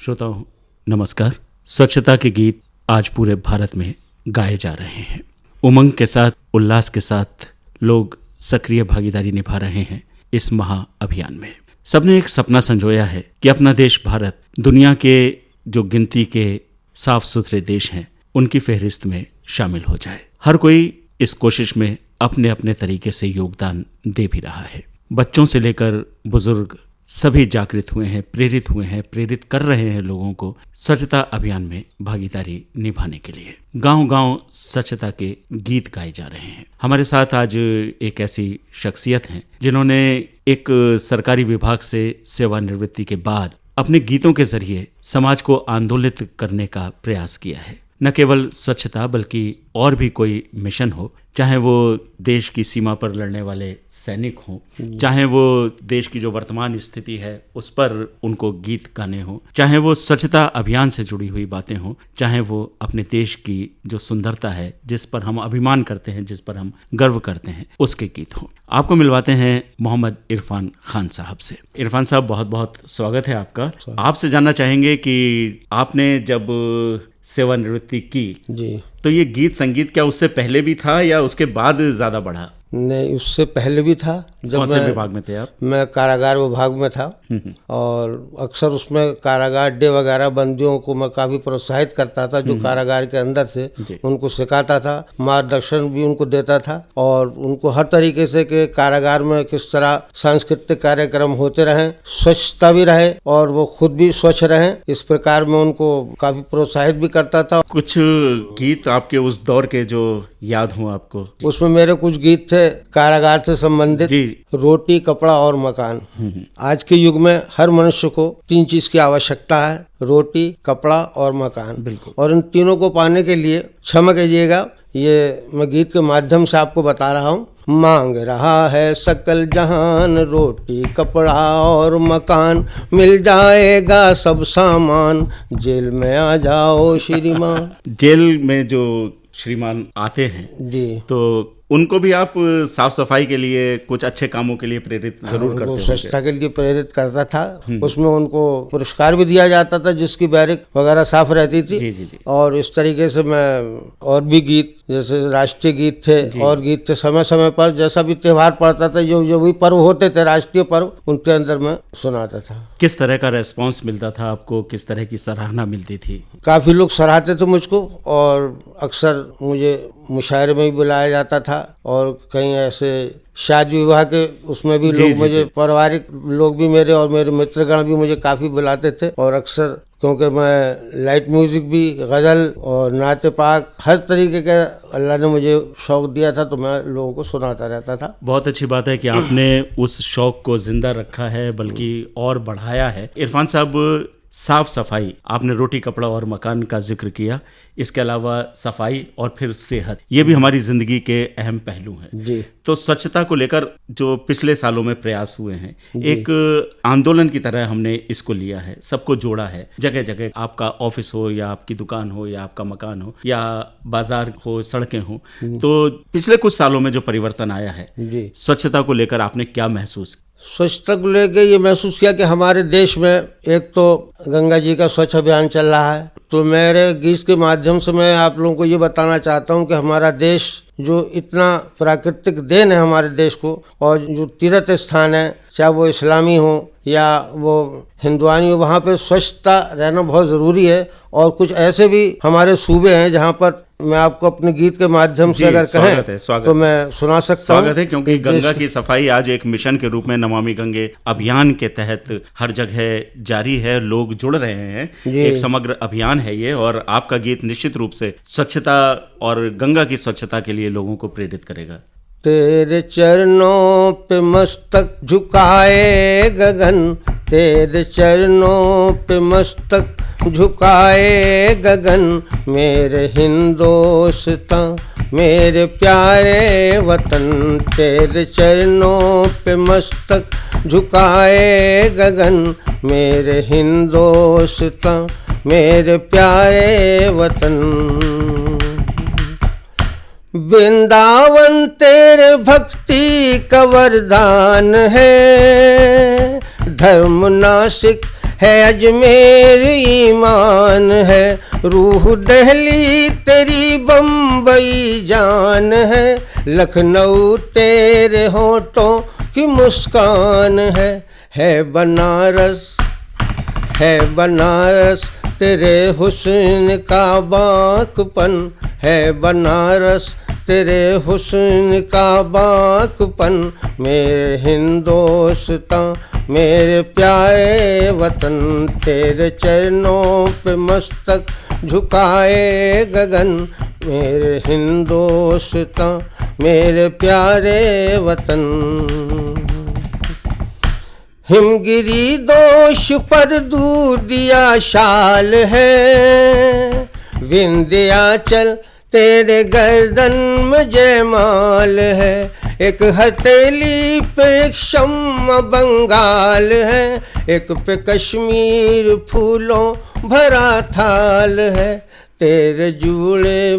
श्रोताओं नमस्कार। स्वच्छता के गीत आज पूरे भारत में गाए जा रहे हैं। उमंग के साथ, उल्लास के साथ लोग सक्रिय भागीदारी निभा रहे हैं इस महा अभियान में। सबने एक सपना संजोया है कि अपना देश भारत दुनिया के जो गिनती के साफ सुथरे देश हैं उनकी फहरिस्त में शामिल हो जाए। हर कोई इस कोशिश में अपने अपने तरीके से योगदान दे भी रहा है। बच्चों से लेकर बुजुर्ग सभी जागृत हुए हैं, प्रेरित कर रहे हैं लोगों को स्वच्छता अभियान में भागीदारी निभाने के लिए। गांव-गांव स्वच्छता के गीत गाए जा रहे हैं। हमारे साथ आज एक ऐसी शख्सियत हैं जिन्होंने एक सरकारी विभाग से सेवानिवृत्ति के बाद अपने गीतों के जरिए समाज को आंदोलित करने का प्रयास किया है। न केवल स्वच्छता बल्कि और भी कोई मिशन हो, चाहे वो देश की सीमा पर लड़ने वाले सैनिक हों, चाहे वो देश की जो वर्तमान स्थिति है उस पर उनको गीत गाने हों, चाहे वो स्वच्छता अभियान से जुड़ी हुई बातें हों, चाहे वो अपने देश की जो सुंदरता है जिस पर हम अभिमान करते हैं, जिस पर हम गर्व करते हैं, उसके गीत हों। आपको मिलवाते हैं मोहम्मद इरफान खान साहब से। इरफान साहब, बहुत बहुत स्वागत है आपका। आपसे जानना चाहेंगे कि आपने जब सेवानिवृत्ति की जी, तो ये गीत संगीत क्या उससे पहले भी था या उसके बाद ज्यादा बढ़ा? नहीं, उससे पहले भी था। जब कौन से विभाग में थे आप? मैं कारागार विभाग में था और अक्सर उसमें कारागार डे वगैरह बंदियों को मैं काफ़ी प्रोत्साहित करता था। जो कारागार के अंदर थे उनको सिखाता था, मार्गदर्शन भी उनको देता था और उनको हर तरीके से कि कारागार में किस तरह सांस्कृतिक कार्यक्रम होते रहें, स्वच्छता भी रहे और वो खुद भी स्वच्छ रहें, इस प्रकार में उनको काफ़ी प्रोत्साहित भी करता था। कुछ गीत आपके उस दौर के जो याद हों आपको? उसमें मेरे कुछ गीत थे कारागार से संबंधित। रोटी, कपड़ा और मकान। आज के युग में हर मनुष्य को 3 चीज की आवश्यकता है, रोटी, कपड़ा और मकान। और इन तीनों को पाने के लिए, क्षमा कीजिएगा, ये मैं गीत के माध्यम से आपको बता रहा हूँ। मांग रहा है सकल जहान, रोटी, कपड़ा और मकान, मिल जाएगा सब सामान, जेल में आ जाओ श्रीमान। जेल में जो श्रीमान आते हैं जी, तो उनको भी आप साफ सफाई के लिए, कुछ अच्छे कामों के लिए प्रेरित जरूर करते हैं? स्वच्छता के लिए प्रेरित करता था। उसमें उनको पुरस्कार भी दिया जाता था जिसकी बैरिक वगैरह साफ रहती थी। जी। और इस तरीके से मैं और भी गीत, जैसे राष्ट्रीय गीत थे और गीत थे, समय समय पर जैसा भी त्योहार पड़ता था, जो भी पर्व होते थे, राष्ट्रीय पर्व, उनके अंदर मैं सुनाता था। किस तरह का रेस्पॉन्स मिलता था आपको? किस तरह की सराहना मिलती थी? काफ़ी लोग सराहते थे मुझको और अक्सर मुझे मुशायरे में भी बुलाया जाता था और कहीं ऐसे शादी विवाह के उसमें भी लोग मुझे, पारिवारिक लोग भी मेरे और मेरे मित्रगण भी मुझे काफ़ी बुलाते थे। और अक्सर क्योंकि मैं लाइट म्यूजिक भी, गज़ल और नाच पाक, हर तरीके के अल्लाह ने मुझे शौक़ दिया था, तो मैं लोगों को सुनाता रहता था। बहुत अच्छी बात है कि आपने उस शौक़ को जिंदा रखा है, बल्कि और बढ़ाया है। इरफान साहब, साफ सफाई, आपने रोटी, कपड़ा और मकान का जिक्र किया, इसके अलावा सफाई और फिर सेहत, ये भी हमारी जिंदगी के अहम पहलू हैं जी। तो स्वच्छता को लेकर जो पिछले सालों में प्रयास हुए हैं, एक आंदोलन की तरह हमने इसको लिया है, सबको जोड़ा है। जगह जगह, आपका ऑफिस हो या आपकी दुकान हो या आपका मकान हो या बाजार हो, सड़कें हो, तो पिछले कुछ सालों में जो परिवर्तन आया है जी, स्वच्छता को लेकर आपने क्या महसूस? स्वच्छता को लेकर ये महसूस किया कि हमारे देश में एक तो गंगा जी का स्वच्छ अभियान चल रहा है, तो मेरे गीत के माध्यम से मैं आप लोगों को ये बताना चाहता हूँ कि हमारा देश जो इतना प्राकृतिक देन है हमारे देश को, और जो तीर्थ स्थान है, चाहे वो इस्लामी हो या वो हिंदुआनी हो, वहाँ पे स्वच्छता रहना बहुत ज़रूरी है। और कुछ ऐसे भी हमारे सूबे हैं जहाँ पर मैं आपको अपने गीत के माध्यम से अगर कहें तो मैं सुना सकता हूँ। स्वागत है, क्योंकि गंगा की सफाई आज एक मिशन के रूप में नमामि गंगे अभियान के तहत हर जगह जारी है, लोग जुड़ रहे हैं, एक समग्र अभियान है ये, और आपका गीत निश्चित रूप से स्वच्छता और गंगा की स्वच्छता के लिए लोगों को प्रेरित करेगा। तेरे चरणों पे मस्तक झुकाए गगन, तेरे चरणों पे मस्तक झुकाए गगन, मेरे हिंदुस्तान, मेरे प्यारे वतन, तेरे चरणों पे मस्तक झुकाए गगन, मेरे हिंदुस्तान, मेरे प्यारे वतन। वृंदावन तेरे भक्ति का वरदान है, धर्म नासिक है अजमेर ईमान है, रूह दिल्ली तेरी बम्बई जान है, लखनऊ तेरे होठों की मुस्कान है बनारस, है बनारस तेरे हुस्न का बाकपन, है बनारस तेरे हुस्न का बाकपन, मेरे हिंदोस्तां मेरे प्यारे वतन, तेरे चरणों पे मस्तक झुकाए गगन, मेरे हिंदोस्तां मेरे प्यारे वतन। हिमगिरी दोष पर दूधिया शाल है, विंध्याचल तेरे गर्दन में जयमाल है, एक हथेली पे एक शम्मा बंगाल है, एक पे कश्मीर फूलों भरा थाल है, तेरे जूड़े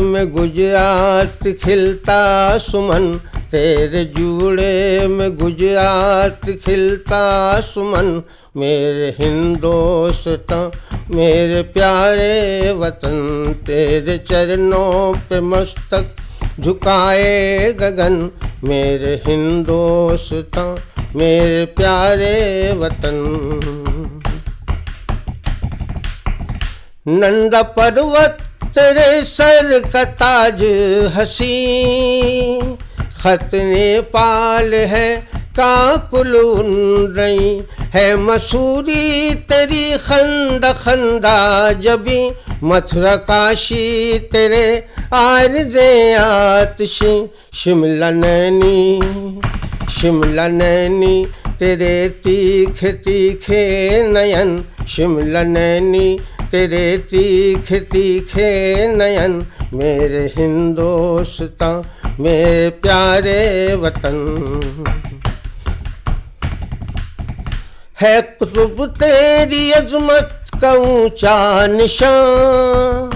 में गुजरात खिलता सुमन, तेरे जूड़े में गुजरात खिलता सुमन, मेरे हिंदोस्तां मेरे प्यारे वतन, तेरे चरणों पे मस्तक झुकाए गगन, मेरे हिंदोस्तां मेरे प्यारे वतन। नंदा पर्वत तेरे सर का ताज हसी, खत नेपाल है काकुल रही, है मसूरी तेरी खंदा खंदा जबी, मथुरा काशी तेरे आरज़े आतिशी, शिमला नैनी तेरे तीखे तीखे नयन, शिमला नैनी तेरे तीखे नयन, मेरे हिंदोस्तां मेरे प्यारे वतन। है कुतुब तेरी अजमत का ऊंचा निशान,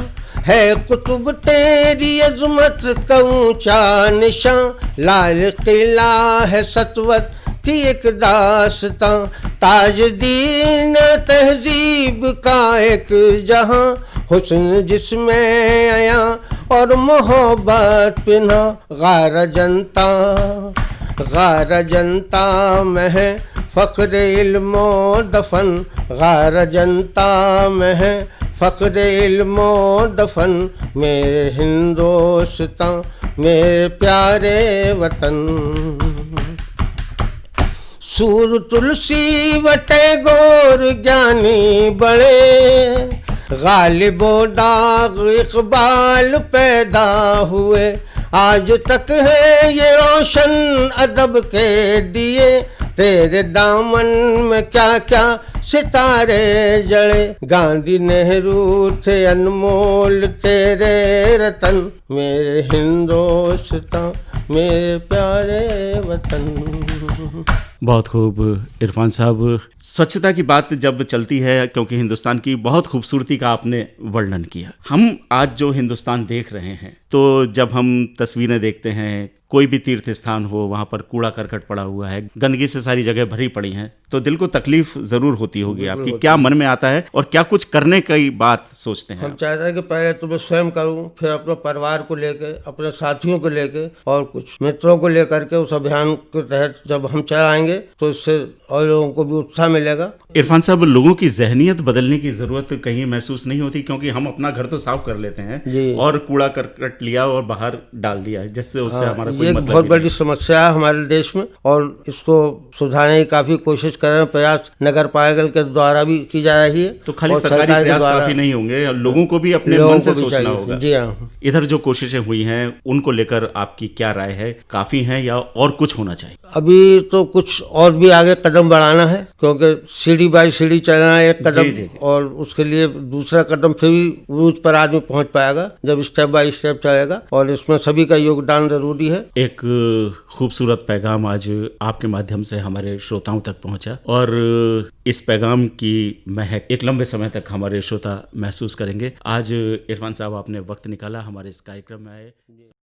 है कुतुब तेरी अजमत का ऊंचा निशान, लाल किला है सतवत की एक दास्तां, ताजदीन तहजीब का एक जहां, हुस्न जिसमें आया और मोहब्बत पिन्हा, गारा जनता में है फ़ख्र इल्मो दफन, गारा जनता में है फ़ख्र इल्मो दफन, मेरे हिंदोस्तां मेरे प्यारे वतन। सूर तुलसी व टैगोर ज्ञानी बड़े, गालिबो दाग इकबाल पैदा हुए, आज तक है ये रोशन अदब के दिए, तेरे दामन में क्या क्या सितारे जड़े, गांधी नेहरू थे अनमोल तेरे रतन, मेरे हिंदोस्तां मेरे प्यारे वतन। बहुत खूब इरफान साहब, स्वच्छता की बात जब चलती है, क्योंकि हिंदुस्तान की बहुत खूबसूरती का आपने वर्णन किया, हम आज जो हिंदुस्तान देख रहे हैं, तो जब हम तस्वीरें देखते हैं, कोई भी तीर्थ स्थान हो, वहाँ पर कूड़ा करकट पड़ा हुआ है, गंदगी से सारी जगह भरी पड़ी हैं, तो दिल को तकलीफ ज़रूर होती होगी आपकी। क्या मन में आता है और क्या कुछ करने की बात सोचते हैं? हम चाहते हैं कि पहले तो मैं स्वयं करूं, फिर अपने परिवार को लेके, अपने साथियों को लेके और कुछ मित्रों को लेकर के उस अभियान के तहत जब हम चलाएंगे तो इससे और लोगों को भी उत्साह मिलेगा। इरफान साहब, लोगों की जहनियत बदलने की ज़रूरत कहीं महसूस नहीं होती? क्योंकि हम अपना घर तो साफ कर लेते हैं और कूड़ा करकट लिया और बाहर डाल दिया है, जिससे उससे हमारा ये एक बहुत बड़ी समस्या है हमारे देश में, और इसको सुधारने की काफी कोशिश कर रहे हैं, प्रयास नगर पालिका के द्वारा भी की जा रही है। तो खाली सरकारी प्रयास काफी नहीं होंगे, लोगों को भी अपने मन से सोचना होगा। जी हाँ। इधर जो कोशिशें हुई हैं उनको लेकर आपकी क्या राय है? काफी हैं या और कुछ होना चाहिए? अभी तो कुछ और भी आगे कदम बढ़ाना है, क्योंकि सीढ़ी बाई सीढ़ी चलना है एक कदम, जी। और उसके लिए दूसरा कदम फिर भी ऊंच पर आदमी पहुंच पाएगा जब स्टेप बाय स्टेप चलेगा, और इसमें सभी का योगदान जरूरी है। एक खूबसूरत पैगाम आज आपके माध्यम से हमारे श्रोताओं तक पहुंचा, और इस पैगाम की महक एक लंबे समय तक हमारे श्रोता महसूस करेंगे। आज इरफान साहब आपने वक्त निकाला, हमारे इस कार्यक्रम में आए।